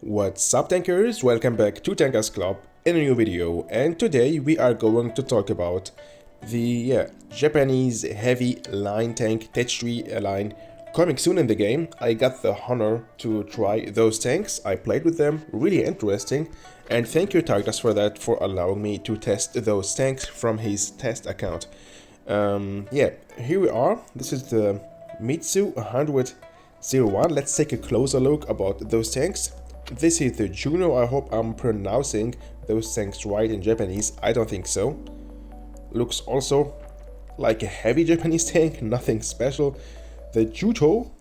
What's up tankers, welcome back to Tankers Club in a new video, and today we are going to talk about the Japanese heavy line tank T3 line coming soon in the game. I got the honor to try those tanks, I played with them, really interesting, and thank you Targus for that, for allowing me to test those tanks from his test account. Here we are, this is the Mitsu 100-01, let's take a closer look about those tanks. This is the Juno. I hope I'm pronouncing those tanks right in Japanese. I don't think so. Looks also like a heavy Japanese tank, nothing special. The Juto,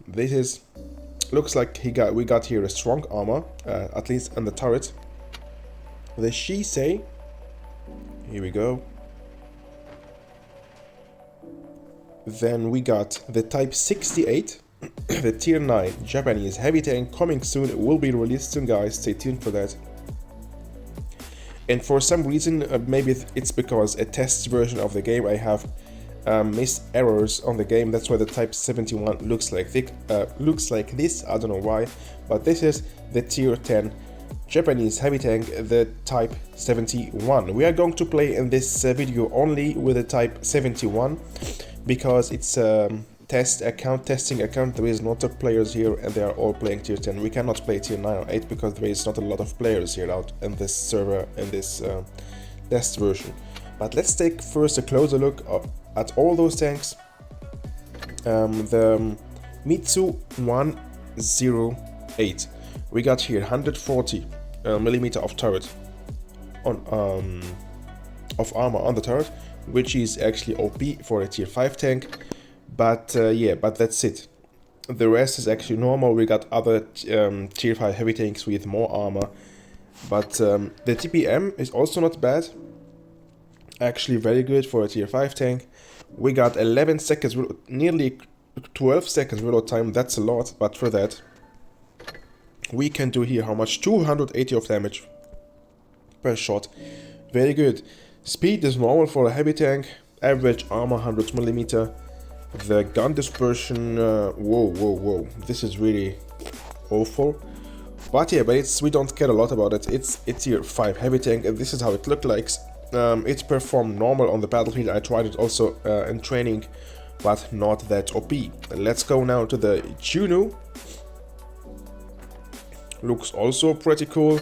looks like we got here a strong armor, at least on the turret. The Shisei, here we go. Then we got the Type 68. The tier 9 Japanese heavy tank coming soon, will be released soon guys, stay tuned for that. And for some reason, maybe it's because a test version of the game, I have missed errors on the game, that's why the Type 71 looks like this, I don't know why, but this is the tier 10 Japanese heavy tank, the Type 71. We are going to play in this video only with the Type 71 because it's testing account, there is not of players here and they are all playing tier 10. We cannot play tier 9 or 8 because there is not a lot of players here out in this server, in this test version. But let's take first a closer look at all those tanks. The Mitsu 108, we got here 140 millimeter of turret on of armor on the turret, which is actually OP for a tier 5 tank. But but that's it. The rest is actually normal. We got other tier 5 heavy tanks with more armor. But the TPM is also not bad. Actually very good for a tier 5 tank. We got 11 seconds, nearly 12 seconds reload time. That's a lot, but for that we can do here how much? 280 of damage per shot. Very good. Speed is normal for a heavy tank. Average armor 100 millimeter. The gun dispersion, whoa, this is really awful. But yeah, we don't care a lot about it. It's tier 5 heavy tank, and this is how it looked like. It performed normal on the battlefield. I tried it also in training, but not that OP. Let's go now to the Juno. Looks also pretty cool.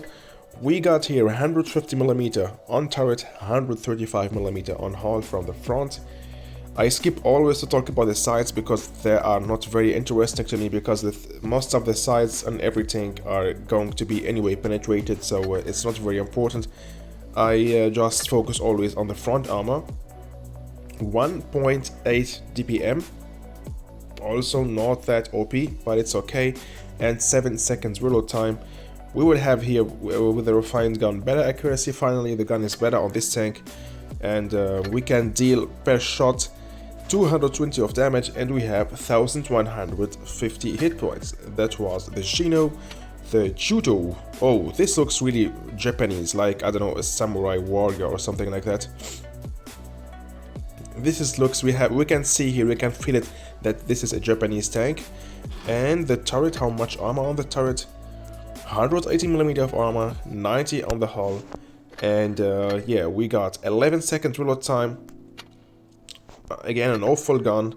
We got here 150 millimeter on turret, 135 millimeter on hull from the front. I skip always to talk about the sides because they are not very interesting to me, because most of the sides and every tank are going to be anyway penetrated, so it's not very important. I just focus always on the front armor. 1.8 DPM, also not that OP, but it's okay, and 7 seconds reload time. We will have here with the refined gun better accuracy. Finally, the gun is better on this tank, and we can deal per shot 220 of damage, and we have 1150 hit points. That was the Shino. The Judo, oh, this looks really Japanese, like, I don't know, a samurai warrior or something like that. We can see here, we can feel it, that this is a Japanese tank. And the turret, how much armor on the turret? 180 millimeter of armor, 90 on the hull, and yeah, we got 11 seconds reload time. Again, an awful gun.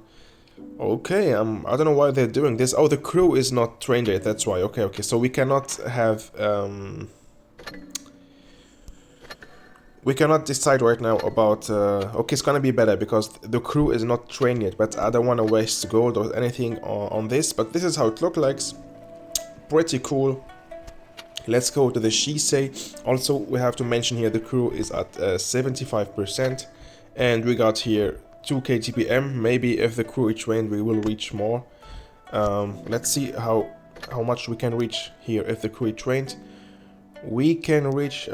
Okay, I don't know why they're doing this. Oh, the crew is not trained yet, that's why. Okay, so we cannot have we cannot decide right now about okay, it's gonna be better because the crew is not trained yet, but I don't want to waste gold or anything on this. But this is how it looks like. Pretty cool. Let's go to the Shisei. Also, we have to mention here the crew is at 75%, and we got here 2k TPM. Maybe if the crew is trained, we will reach more. Let's see how much we can reach here if the crew is trained. We can reach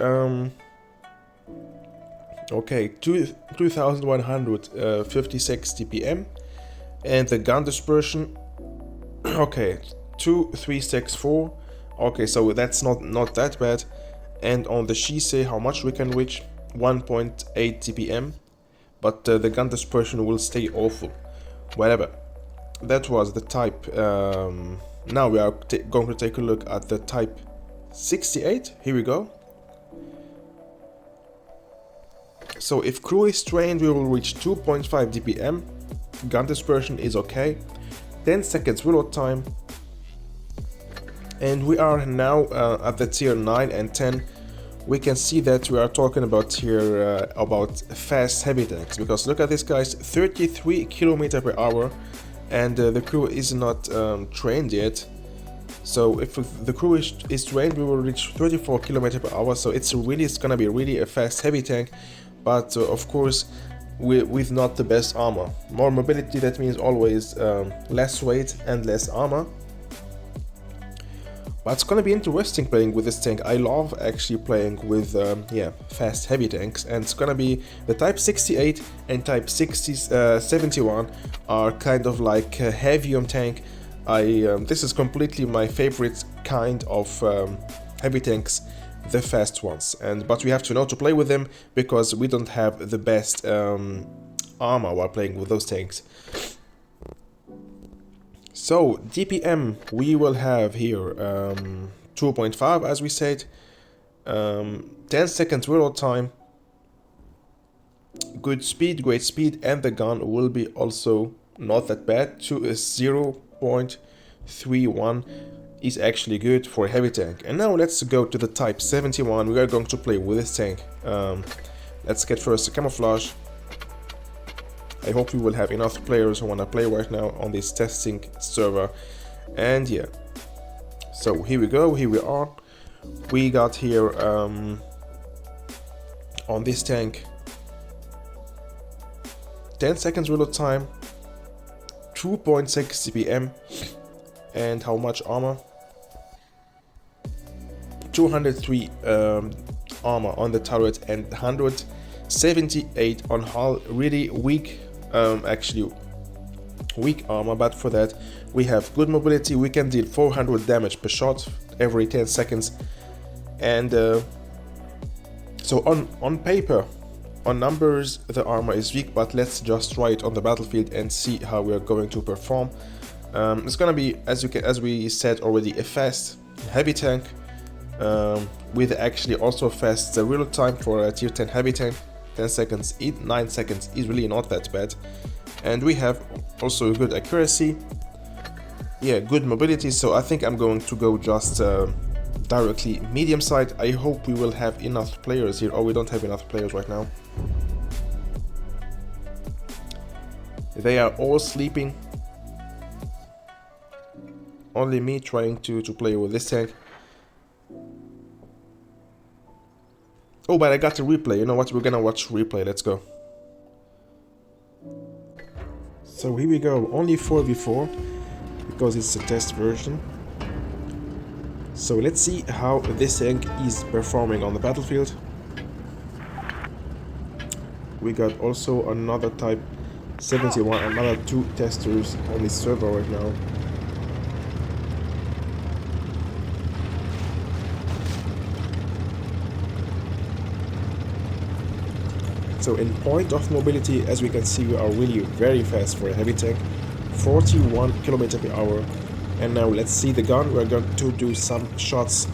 okay, 2156 TPM, and the gun dispersion, okay, 2364. Okay, so that's not that bad. And on the Shisei, how much we can reach? 1.8 TPM. But the gun dispersion will stay awful. Whatever. That was the type. Now we are going to take a look at the type 68, here we go. So if crew is trained, we will reach 2.5 DPM. Gun dispersion is okay. 10 seconds reload time. And we are now at the tier 9 and 10. We can see that we are talking about here about fast heavy tanks, because look at this, guys, 33 km per hour, and the crew is not trained yet. So if the crew is trained, we will reach 34 km per hour. So it's gonna be really a fast heavy tank, but of course with not the best armor. More mobility, that means always less weight and less armor. But it's gonna be interesting playing with this tank. I love actually playing with fast heavy tanks, and it's gonna be the Type 68 and Type 71 are kind of like a heavium tank. This is completely my favorite kind of heavy tanks, the fast ones. But we have to know to play with them, because we don't have the best armor while playing with those tanks. So DPM we will have here 2.5 as we said, 10 seconds reload time, good speed, great speed, and the gun will be also not that bad. 0.31 is actually good for a heavy tank. And now let's go to the Type 71. We are going to play with this tank. Let's get first a camouflage. I hope we will have enough players who want to play right now on this testing server. And yeah, so here we go, here we are. We got here on this tank 10 seconds reload time, 2.6 CPM, and how much armor? 203 armor on the turret and 178 on hull. Really weak, actually weak armor, but for that we have good mobility. We can deal 400 damage per shot every 10 seconds. And so on paper, on numbers, the armor is weak, but let's just try it on the battlefield and see how we are going to perform. It's gonna be, as we said already, a fast heavy tank with actually also fast reload time for a tier 10 heavy tank. 10 seconds, 9 seconds is really not that bad. And we have also good accuracy, yeah, good mobility. So I think I'm going to go just directly medium side. I hope we will have enough players here. Oh, we don't have enough players right now. They are all sleeping. Only me trying to play with this tank. Oh, but I got a replay. You know what? We're gonna watch replay. Let's go. So here we go. Only 4v4 because it's a test version. So let's see how this tank is performing on the battlefield. We got also another Type 71, another 2 testers on this server right now. So in point of mobility, as we can see, we are really very fast for a heavy tank, 41 km per hour. And now let's see the gun. We're going to do some shots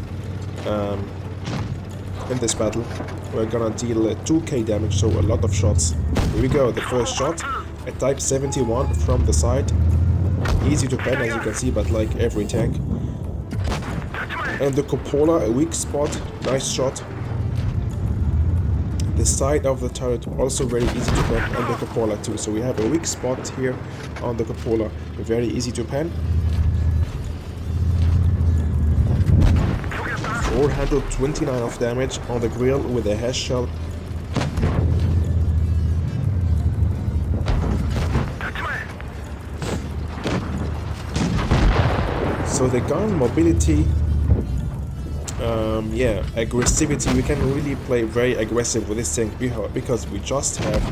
in this battle. We're gonna deal 2k damage, so a lot of shots. Here we go, the first shot, a Type 71 from the side. Easy to pen, as you can see, but like every tank. And the cupola, a weak spot, nice shot. The side of the turret also very easy to pen, and the cupola too. So we have a weak spot here on the cupola, very easy to pen. 429 of damage on the grill with a hash shell. So the gun mobility, yeah, aggressivity, we can really play very aggressive with this tank because we just have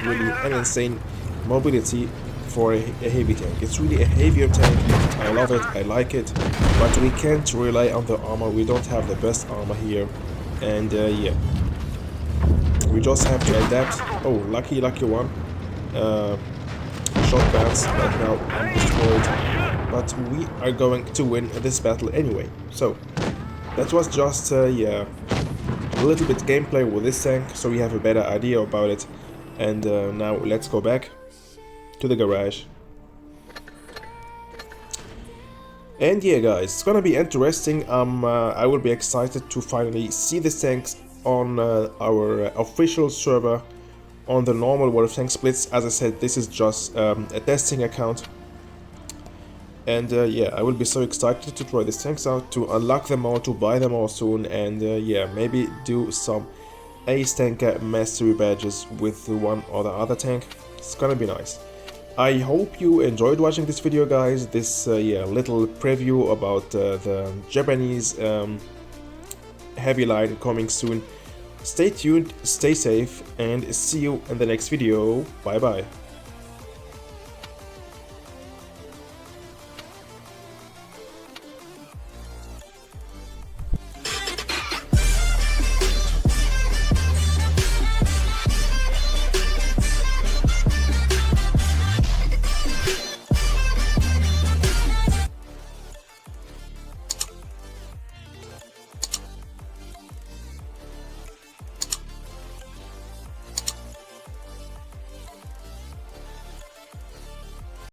really an insane mobility for a heavy tank. It's really a heavier tank. I love it, I like it, but we can't rely on the armor. We don't have the best armor here, and yeah, we just have to adapt. Oh, lucky one. Shotguns right now, I'm destroyed, but we are going to win this battle anyway. So that was just yeah, a little bit gameplay with this tank, so we have a better idea about it. And now let's go back to the garage. And yeah guys, it's gonna be interesting. I will be excited to finally see the tanks on our official server on the normal World of Tanks Blitz. As I said, this is just a testing account. And yeah, I will be so excited to try these tanks out, to unlock them all, to buy them all soon, and yeah, maybe do some Ace Tanker Mastery badges with one or the other tank. It's gonna be nice. I hope you enjoyed watching this video guys, this yeah, little preview about the Japanese heavy line coming soon. Stay tuned, stay safe, and see you in the next video. Bye bye.